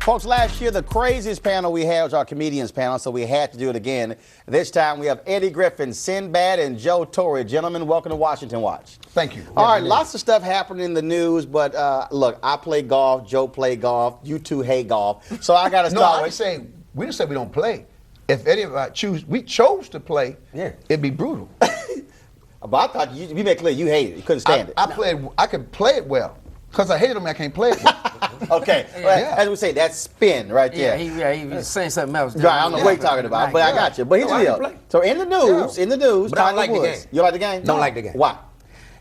Folks, last year the craziest panel we had was our comedians panel, so we had to do it again. This time we have Eddie Griffin, Sinbad, and Joe Torry. Gentlemen, welcome to Washington Watch. Thank you. All right, lots of stuff happening in the news, but look, I play golf, Joe play golf, you two hate golf, so I got to start with... We didn't say we don't play. If any of us we chose to play, it'd be brutal. But I thought you made clear you hated it, you couldn't stand it. I could play it well. Because I hated him, I can't play it well. Okay, as we say, that's spin right there. He was saying something else. Right, I don't know what you're talking about, but I got you. But here's the deal. So in the news, but I don't like the game. You like the game? Don't like the game. Why?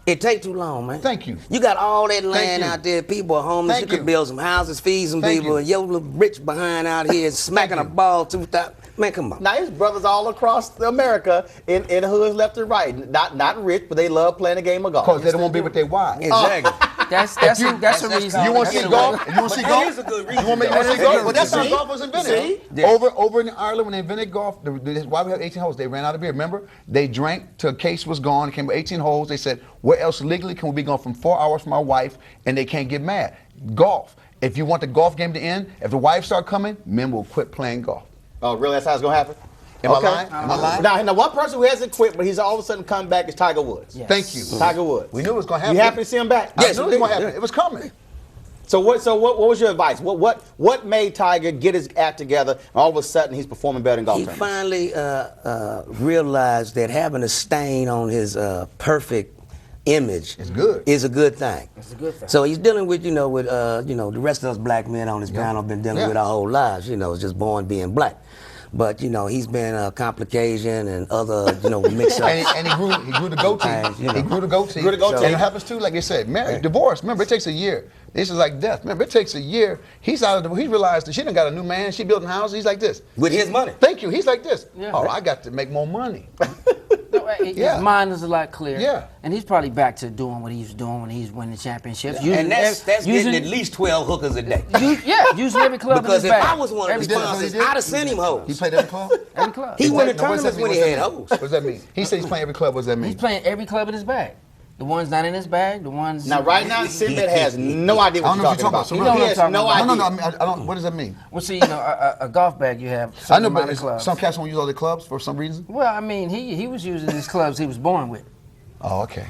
It take too long, man. Thank you. You got all that land out there. People are homeless. You could build some houses, feed some people, and your little rich behind out here smacking a ball 2,000. Man, come on. Now, his brothers all across America in hoods left and right. Not rich, but they love playing a game of golf. Because they don't want to be with their wives. Exactly. That's a reason. You want to see golf? You want to see golf? That is a good reason. You want to see golf? Well, that's how golf was invented. See? Over in Ireland, when they invented golf, why we have 18 holes? They ran out of beer. Remember? They drank till a case was gone. It came with 18 holes. They said, where else legally can we be gone from 4 hours from our wife and they can't get mad? Golf. If you want the golf game to end, if the wives start coming, men will quit playing golf. Oh, really? That's how it's going to happen? Am I lying? Am I lying? Now, one person who hasn't quit, but he's all of a sudden come back is Tiger Woods. Yes. Thank you. Tiger Woods. We knew it was going to happen. You happy to see him back? Yes, I knew it was going to happen. It was coming. So what was your advice? What made Tiger get his act together and all of a sudden he's performing better in golf He tournaments? finally realized that having a stain on his perfect image is a good thing. It's a good thing. So he's dealing with, the rest of us black men on this panel have been dealing with our whole lives, just born being black. But he's been complication and other mix-ups. and he grew the goatee. He grew the goatee. And it happens too, like you said, marriage, divorce. Remember, it takes a year. This is like death. Remember, it takes a year. He realized that she done got a new man. She building houses. He's like this. With his money. Thank you. He's like this. Yeah. Oh, I got to make more money. His mind is a lot clearer. Yeah. And he's probably back to doing what he was doing when he was winning championships. And that's getting at least 12 hookers a day. Using every club because in his if bag. I was one of the sponsors, I'd have sent him hoes. He played every club? Every club. He won the tournaments when he had hoes. What does that mean? He said he's playing every club. What does that mean? He's playing every club in his bag. The ones not in his bag, the ones... Now, right now, Sinbad has no idea what you're talking about. He has no idea. No, I don't. What does that mean? Well, see, a golf bag you have. I know, but some cats won't use all the clubs for some reason. Well, I mean, he was using his clubs he was born with. Oh, okay.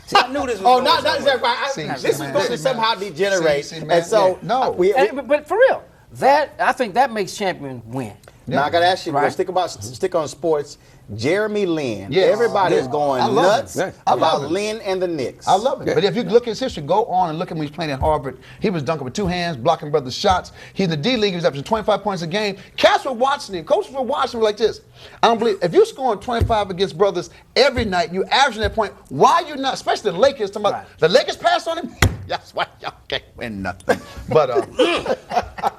See, I knew this was not is that right? This is going to somehow degenerate. And so, but for real, I think that makes champion win. Now I got to ask you, stick on sports. Jeremy Lin. Everybody is going nuts about Lin and the Knicks. I love it. But if you look at his history, go on and look at when he was playing at Harvard. He was dunking with two hands, blocking brothers' shots. He's in the D League. He was averaging 25 points a game. Cats were watching him. Coaches were watching him like this. I don't believe if you're scoring 25 against brothers every night, you averaging that point. Why are you not? Especially the Lakers. The Lakers passed on him. That's why y'all can't win nothing. But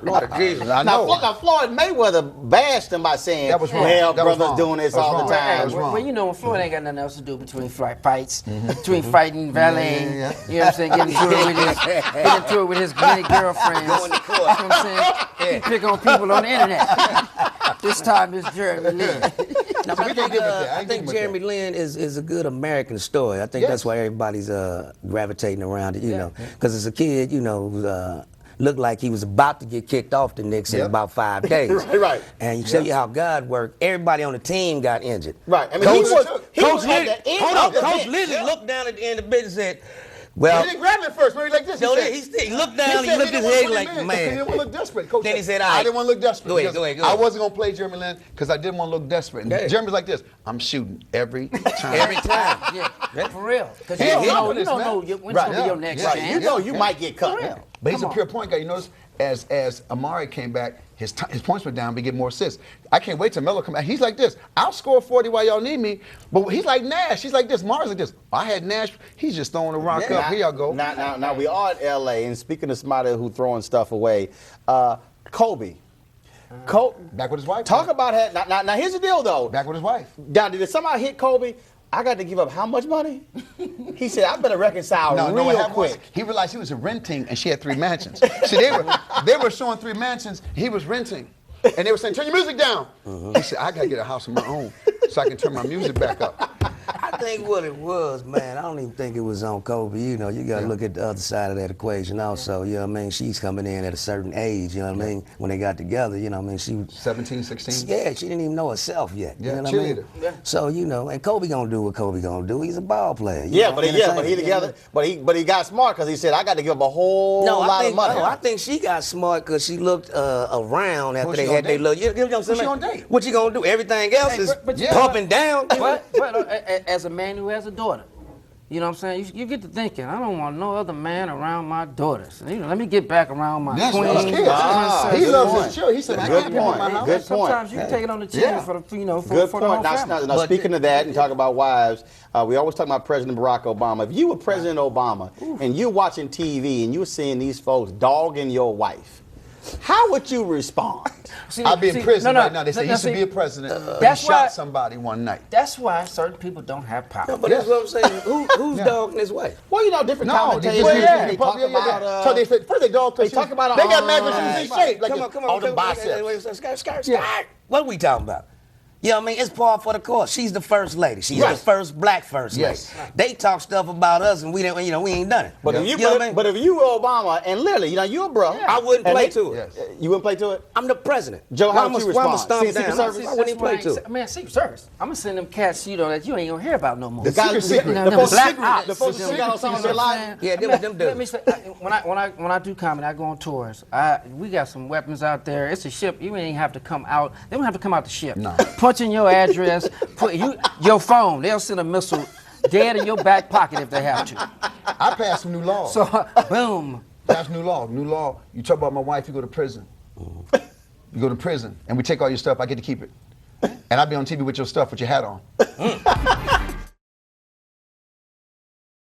Lord Jesus, I know. Now Floyd Mayweather bashed him by saying, that was wrong. "Well, brothers doing this all the time." That was wrong. Well, when Floyd ain't got nothing else to do between fights, between fighting, valeting, you know what I'm saying, getting into it with his many girlfriends. Going to court. You know what I'm saying? He pick on people on the internet. This time it's Jeremy Lin. No, I think Jeremy Lin is a good American story. I think that's why everybody's gravitating around it, because as a kid, who looked like he was about to get kicked off the Knicks in about 5 days. Right. And you tell you how God worked. Everybody on the team got injured. Right. I mean, Coach Lizzie looked down at the end of the bench and said, well, he didn't grab it first. Maybe like this. He looked down. He looked his head like, man. He didn't want to look desperate. Coach then he said, I didn't want to look desperate. Go ahead. I wasn't going to play Jeremy Lin because I didn't want to look desperate. And Jeremy's like this. I'm shooting every time. Every time. Yeah, for real. Because you don't know when it's going to be your next chance. You know you might get cut. But he's a pure point guy. You notice as Amari came back, his points went down, but he get more assists. I can't wait till Melo come back. He's like this. I'll score 40 while y'all need me. But he's like Nash. He's like this. Mars like this. I had Nash. He's just throwing the rock up. Here y'all go. Now we are in L.A. and speaking of somebody who throwing stuff away, Kobe. Back with his wife. Talk about that. Now here's the deal though. Back with his wife. Now did somebody hit Kobe? I got to give up how much money? He said, I better reconcile real quick. He realized he was renting and she had 3 mansions. See, they were showing 3 mansions. He was renting. And they were saying, turn your music down. He said, I got to get a house of my own so I can turn my music back up. I think what it was, man, I don't even think it was on Kobe. You know, you got to look at the other side of that equation also. You know what I mean? She's coming in at a certain age, you know what I mean? When they got together, you know what I mean? She was 17, 16? Yeah, she didn't even know herself yet. Yeah, you know what I mean? cheerleader. Yeah. So, you know, and Kobe gonna do what Kobe gonna do. He's a ball player. Yeah, but he got smart because he said, I got to give up a whole lot of money. No, I think she got smart because she looked around after What they she had gonna their little. You know what I'm saying? What she gonna date? What you gonna do? Everything else is but pumping down. But as a man who has a daughter, you know what I'm saying? You get to thinking, I don't want no other man around my daughters. You know, let me get back around my That's queen. what he loves his children. He said, Good point. Good point. Sometimes you can take it on the chin for the, you know, for Good the whole point. family. Now speaking of that and talking about wives, we always talk about President Barack Obama. If you were President Obama and you're watching TV and you're seeing these folks dogging your wife, how would you respond? I'd be in prison right now. They say he should be a president. He shot somebody one night. That's why certain people don't have power. No, but that's what I'm saying. Who's dogging his wife? Well, you know, different No, commentators. they talk about. So they said, first they dog. They talk about. They got mad when she was in shape. Like Come all the on. biceps. Skirt. What are we talking about? You know what I mean? It's par for the course. She's the first lady. She's the first black first lady. Yes. They talk stuff about us and we didn't, you know, we ain't done it. But if you were Obama and literally, you know, you're a bro, I wouldn't play to it. Yes. You wouldn't play to it? I'm the president. Joe, how would you respond? I'm stomp Secret down. Service? I wouldn't even play to it. Man, Secret Service. I'm gonna send them cats, you know, that you ain't gonna hear about no more. The guys, secret. the folks black secret. ops. The folks who got on their line. Yeah, them Let dudes. me say, when I do comedy, I go on tours. We got some weapons out there. It's a ship. You ain't have to come out. They don't have to come out the ship. No. Punch in your address. Put your phone. They'll send a missile dead in your back pocket if they have to. I passed some new laws. So, boom. That's new law. New law. You talk about my wife, you go to prison. You go to prison, and we take all your stuff. I get to keep it. And I'll be on TV with your stuff with your hat on.